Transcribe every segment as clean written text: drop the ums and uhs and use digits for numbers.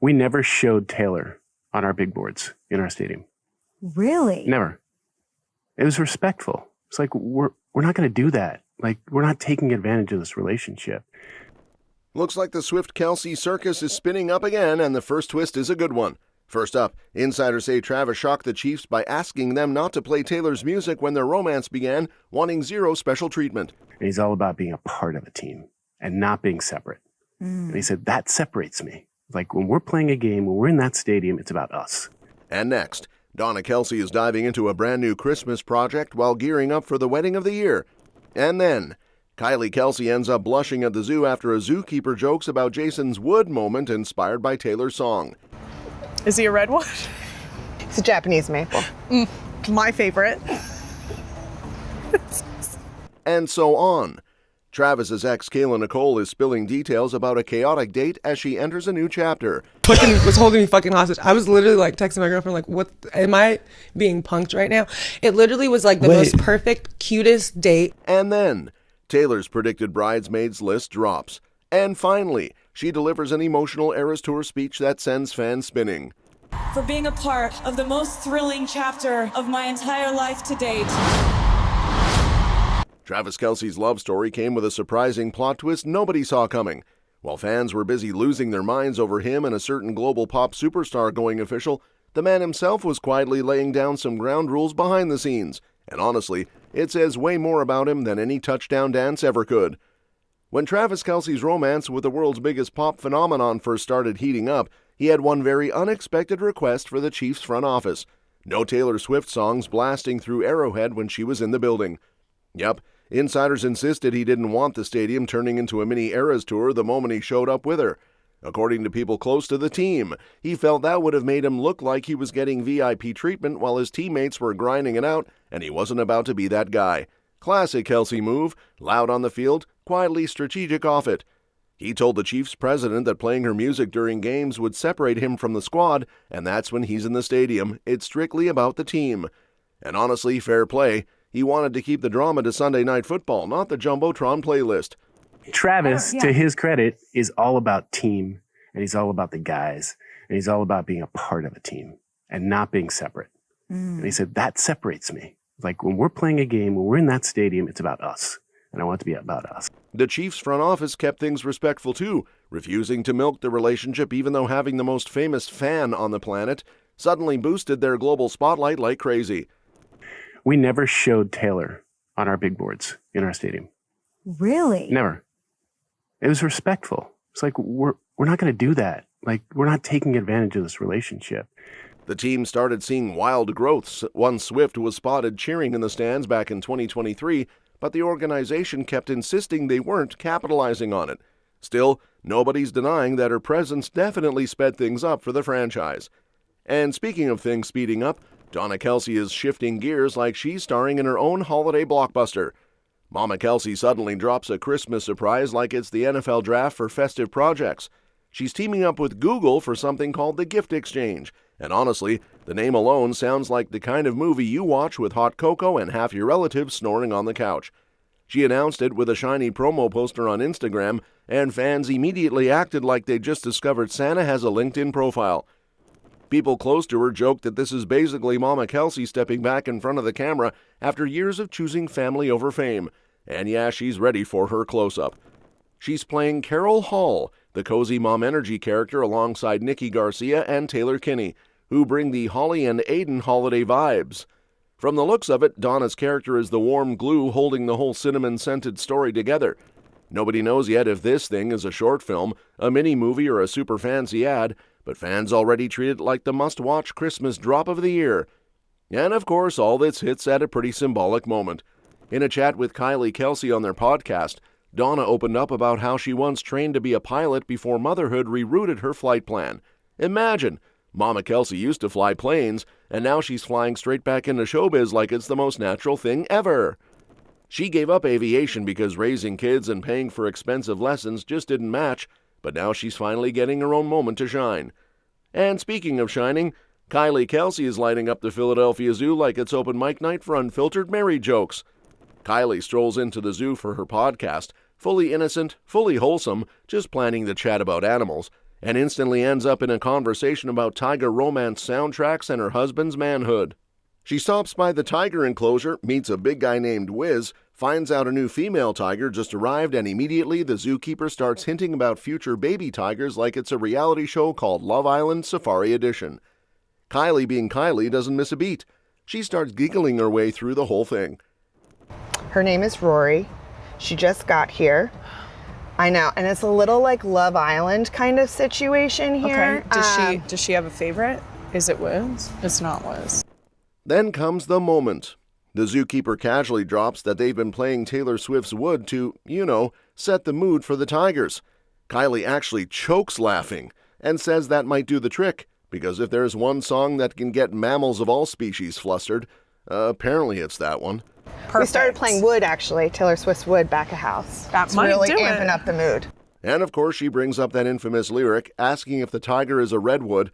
We never showed Taylor on our big boards in our stadium. Really? Never. It was respectful. It's like, we're not going to do that. Like, we're not taking advantage of this relationship. Looks like the Swift-Kelce circus is spinning up again, and the first twist is a good one. First up, insiders say Travis shocked the Chiefs by asking them not to play Taylor's music when their romance began, wanting zero special treatment. And he's all about being a part of a team and not being separate. And he said, that separates me. Like, when we're playing a game, when we're in that stadium, it's about us. And next, Donna Kelce is diving into a brand new Christmas project while gearing up for the wedding of the year. And then, Kylie Kelce ends up blushing at the zoo after a zookeeper jokes about Jason's wood moment inspired by Taylor's song. Is he a redwood? It's a Japanese maple. My favorite. And so on. Travis's ex, Kayla Nicole, is spilling details about a chaotic date as she enters a new chapter. Fucking was holding me fucking hostage. I was literally like texting my girlfriend like, what, am I being punked right now? It literally was like the most perfect, cutest date. And then, Taylor's predicted bridesmaids list drops. And finally, she delivers an emotional Eras Tour speech that sends fans spinning. For being a part of the most thrilling chapter of my entire life to date. Travis Kelce's love story came with a surprising plot twist nobody saw coming. While fans were busy losing their minds over him and a certain global pop superstar going official, the man himself was quietly laying down some ground rules behind the scenes. And honestly, it says way more about him than any touchdown dance ever could. When Travis Kelce's romance with the world's biggest pop phenomenon first started heating up, he had one very unexpected request for the Chiefs front office. No Taylor Swift songs blasting through Arrowhead when she was in the building. Yep, insiders insisted he didn't want the stadium turning into a mini Eras Tour the moment he showed up with her. According to people close to the team, he felt that would have made him look like he was getting VIP treatment while his teammates were grinding it out, and he wasn't about to be that guy. Classic Kelce move, loud on the field, quietly strategic off it. He told the Chiefs president that playing her music during games would separate him from the squad, and that's when he's in the stadium. It's strictly about the team. And honestly, fair play. He wanted to keep the drama to Sunday Night Football, not the Jumbotron playlist. Travis, to his credit, is all about team, and he's all about the guys, and he's all about being a part of a team and not being separate. And he said, that separates me. Like, when we're playing a game, when we're in that stadium, it's about us, and I want it to be about us. The Chiefs front office kept things respectful too, refusing to milk the relationship even though having the most famous fan on the planet suddenly boosted their global spotlight like crazy. We never showed Taylor on our big boards in our stadium. Really? Never. It was respectful. It's like, we're not going to do that. Like, we're not taking advantage of this relationship. The team started seeing wild growths once Swift was spotted cheering in the stands back in 2023, but the organization kept insisting they weren't capitalizing on it. Still, nobody's denying that her presence definitely sped things up for the franchise. And speaking of things speeding up, Donna Kelce is shifting gears like she's starring in her own holiday blockbuster. Mama Kelce suddenly drops a Christmas surprise like it's the NFL draft for festive projects. She's teaming up with Google for something called the Gift Exchange. And honestly, the name alone sounds like the kind of movie you watch with hot cocoa and half your relatives snoring on the couch. She announced it with a shiny promo poster on Instagram, and fans immediately acted like they just discovered Santa has a LinkedIn profile. People close to her joked that this is basically Mama Kelce stepping back in front of the camera after years of choosing family over fame. And yeah, she's ready for her close-up. She's playing Carol Hall, the cozy mom energy character alongside Nikki Garcia and Taylor Kinney, who bring the Holly and Aiden holiday vibes. From the looks of it, Donna's character is the warm glue holding the whole cinnamon-scented story together. Nobody knows yet if this thing is a short film, a mini-movie, or a super fancy ad, but fans already treat it like the must-watch Christmas drop of the year. And of course, all this hits at a pretty symbolic moment. In a chat with Kylie Kelce on their podcast, Donna opened up about how she once trained to be a pilot before motherhood rerouted her flight plan. Imagine, Mama Kelce used to fly planes, and now she's flying straight back into showbiz like it's the most natural thing ever. She gave up aviation because raising kids and paying for expensive lessons just didn't match, but now she's finally getting her own moment to shine. And speaking of shining, Kylie Kelce is lighting up the Philadelphia Zoo like it's open mic night for unfiltered Mary jokes. Kylie strolls into the zoo for her podcast, fully innocent, fully wholesome, just planning to chat about animals. and instantly ends up in a conversation about tiger romance soundtracks and her husband's manhood. She stops by the tiger enclosure, meets a big guy named Wiz, finds out a new female tiger just arrived, and immediately the zookeeper starts hinting about future baby tigers like it's a reality show called Love Island Safari Edition. Kylie, being Kylie, doesn't miss a beat. She starts giggling her way through the whole thing. Her name is Rory. She just got here. I know, and it's a little like Love Island kind of situation here. Okay. Does she have a favorite? Is it Wiz? It's not Wiz. Then comes the moment. The zookeeper casually drops that they've been playing Taylor Swift's Wood to, set the mood for the tigers. Kylie actually chokes laughing and says that might do the trick, because if there's one song that can get mammals of all species flustered, apparently it's that one. Perfect. We started playing Wood, actually, Taylor Swift's Wood, Back a House. That It's might really do amping it. up the mood. And of course she brings up that infamous lyric, asking if the tiger is a redwood,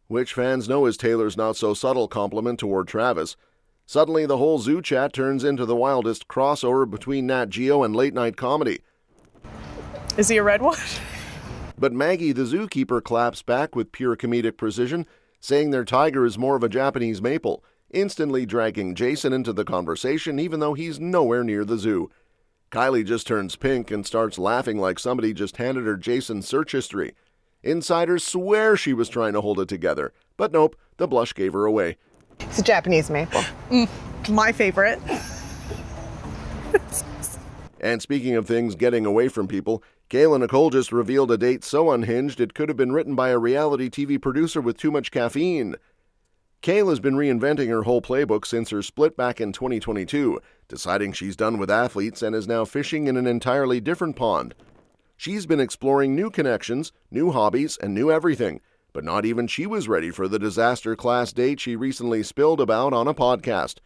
which fans know is Taylor's not-so-subtle compliment toward Travis. Suddenly the whole zoo chat turns into the wildest crossover between Nat Geo and late-night comedy. Is he a redwood? But Maggie, the zookeeper, claps back with pure comedic precision, saying their tiger is more of a Japanese maple, instantly dragging Jason into the conversation even though he's nowhere near the zoo. Kylie just turns pink and starts laughing like somebody just handed her Jason's search history. Insiders swear she was trying to hold it together, but nope, the blush gave her away. It's a Japanese maple. My favorite. And speaking of things getting away from people, Kayla Nicole just revealed a date so unhinged it could have been written by a reality TV producer with too much caffeine. Kayla's been reinventing her whole playbook since her split back in 2022, deciding she's done with athletes and is now fishing in an entirely different pond. She's been exploring new connections, new hobbies, and new everything, but not even she was ready for the disaster-class date she recently spilled about on a podcast.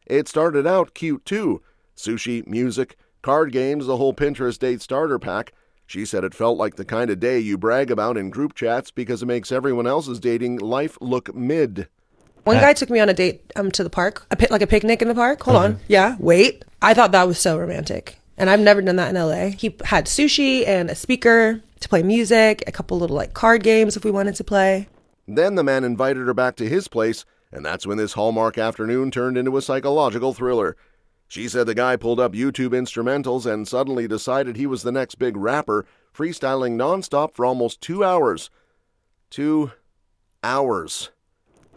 It started out cute too. Sushi, music, card games, the whole Pinterest date starter pack. She said it felt like the kind of day you brag about in group chats because it makes everyone else's dating life look mid. One guy took me on a date to the park, like a picnic in the park. Hold on. Yeah, wait. I thought that was so romantic. And I've never done that in LA. He had sushi and a speaker to play music, a couple little card games if we wanted to play. Then the man invited her back to his place, and that's when this Hallmark afternoon turned into a psychological thriller. She said the guy pulled up YouTube instrumentals and suddenly decided he was the next big rapper, freestyling nonstop for almost 2 hours. 2 hours.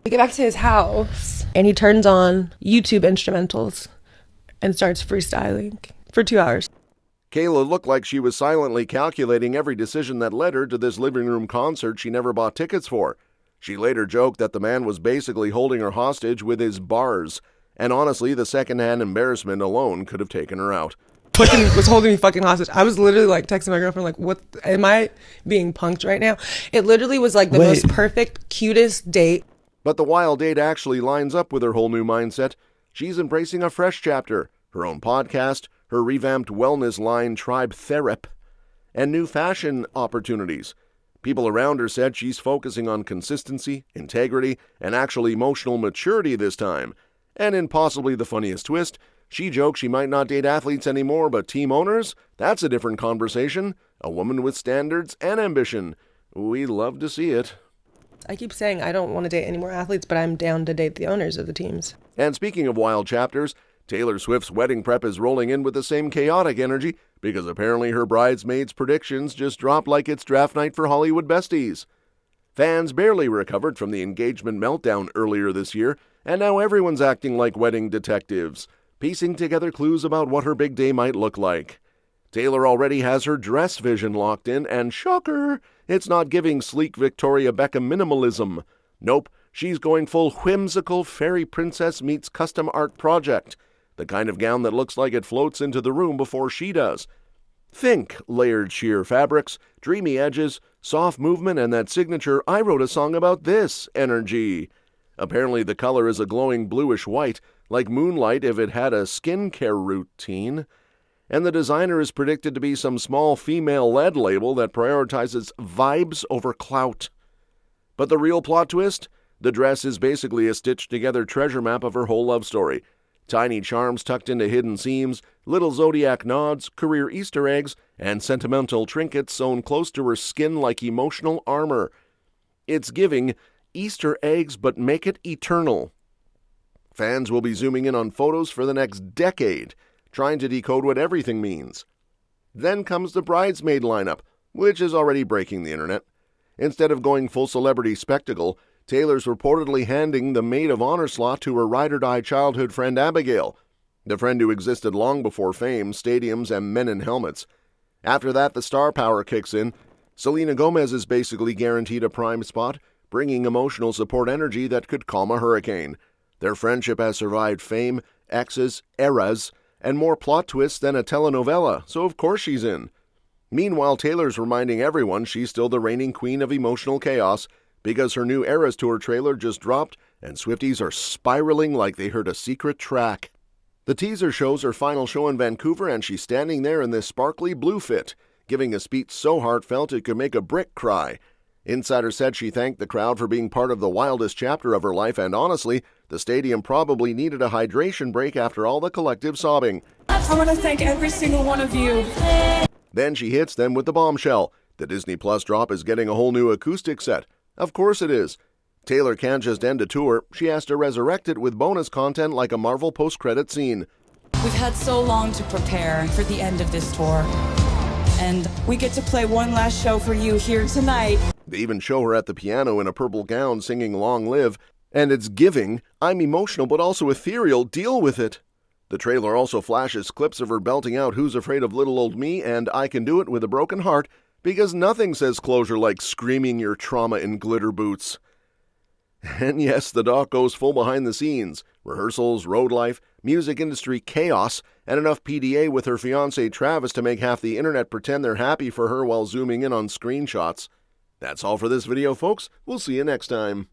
We get back to his house, and he turns on YouTube instrumentals and starts freestyling for 2 hours. Kayla looked like she was silently calculating every decision that led her to this living room concert she never bought tickets for. She later joked that the man was basically holding her hostage with his bars, and honestly, the secondhand embarrassment alone could have taken her out. Was holding me fucking hostage. I was literally texting my girlfriend what am I being punked right now? It literally was the most perfect, cutest date. But the wild date actually lines up with her whole new mindset. She's embracing a fresh chapter, her own podcast, her revamped wellness line Tribe Therap, and new fashion opportunities. People around her said she's focusing on consistency, integrity, and actual emotional maturity this time. And in possibly the funniest twist, she joked she might not date athletes anymore, but team owners? That's a different conversation. A woman with standards and ambition. We love to see it. I keep saying I don't want to date any more athletes, but I'm down to date the owners of the teams. And speaking of wild chapters, Taylor Swift's wedding prep is rolling in with the same chaotic energy because apparently her bridesmaids' predictions just dropped like it's draft night for Hollywood besties. Fans barely recovered from the engagement meltdown earlier this year, and now everyone's acting like wedding detectives, piecing together clues about what her big day might look like. Taylor already has her dress vision locked in, and shocker, it's not giving sleek Victoria Beckham minimalism. Nope, she's going full whimsical fairy princess meets custom art project, the kind of gown that looks like it floats into the room before she does. Think layered sheer fabrics, dreamy edges, soft movement, and that signature "I wrote a song about this" energy. Apparently the color is a glowing bluish white, like moonlight if it had a skincare routine. And the designer is predicted to be some small female-led label that prioritizes vibes over clout. But the real plot twist? The dress is basically a stitched-together treasure map of her whole love story. Tiny charms tucked into hidden seams, little zodiac nods, career Easter eggs, and sentimental trinkets sewn close to her skin like emotional armor. It's giving Easter eggs, but make it eternal. Fans will be zooming in on photos for the next decade, trying to decode what everything means. Then comes the bridesmaid lineup, which is already breaking the internet. Instead of going full celebrity spectacle, Taylor's reportedly handing the maid of honor slot to her ride-or-die childhood friend Abigail, the friend who existed long before fame, stadiums, and men in helmets. After that, the star power kicks in. Selena Gomez is basically guaranteed a prime spot, bringing emotional support energy that could calm a hurricane. Their friendship has survived fame, exes, eras, and more plot twists than a telenovela, so of course she's in. Meanwhile, Taylor's reminding everyone she's still the reigning queen of emotional chaos because her new Eras Tour trailer just dropped and Swifties are spiraling like they heard a secret track. The teaser shows her final show in Vancouver and she's standing there in this sparkly blue fit, giving a speech so heartfelt it could make a brick cry. Insider said she thanked the crowd for being part of the wildest chapter of her life, and honestly, the stadium probably needed a hydration break after all the collective sobbing. I want to thank every single one of you. Then she hits them with the bombshell. The Disney Plus drop is getting a whole new acoustic set. Of course it is. Taylor can't just end a tour. She has to resurrect it with bonus content like a Marvel post-credit scene. We've had so long to prepare for the end of this tour. And we get to play one last show for you here tonight. They even show her at the piano in a purple gown singing Long Live. And it's giving, I'm emotional but also ethereal, deal with it. The trailer also flashes clips of her belting out Who's Afraid of Little Old Me and I Can Do It With a Broken Heart, because nothing says closure like screaming your trauma in glitter boots. And yes, the doc goes full behind the scenes. Rehearsals, road life, music industry chaos, and enough PDA with her fiancé Travis to make half the internet pretend they're happy for her while zooming in on screenshots. That's all for this video, folks. We'll see you next time.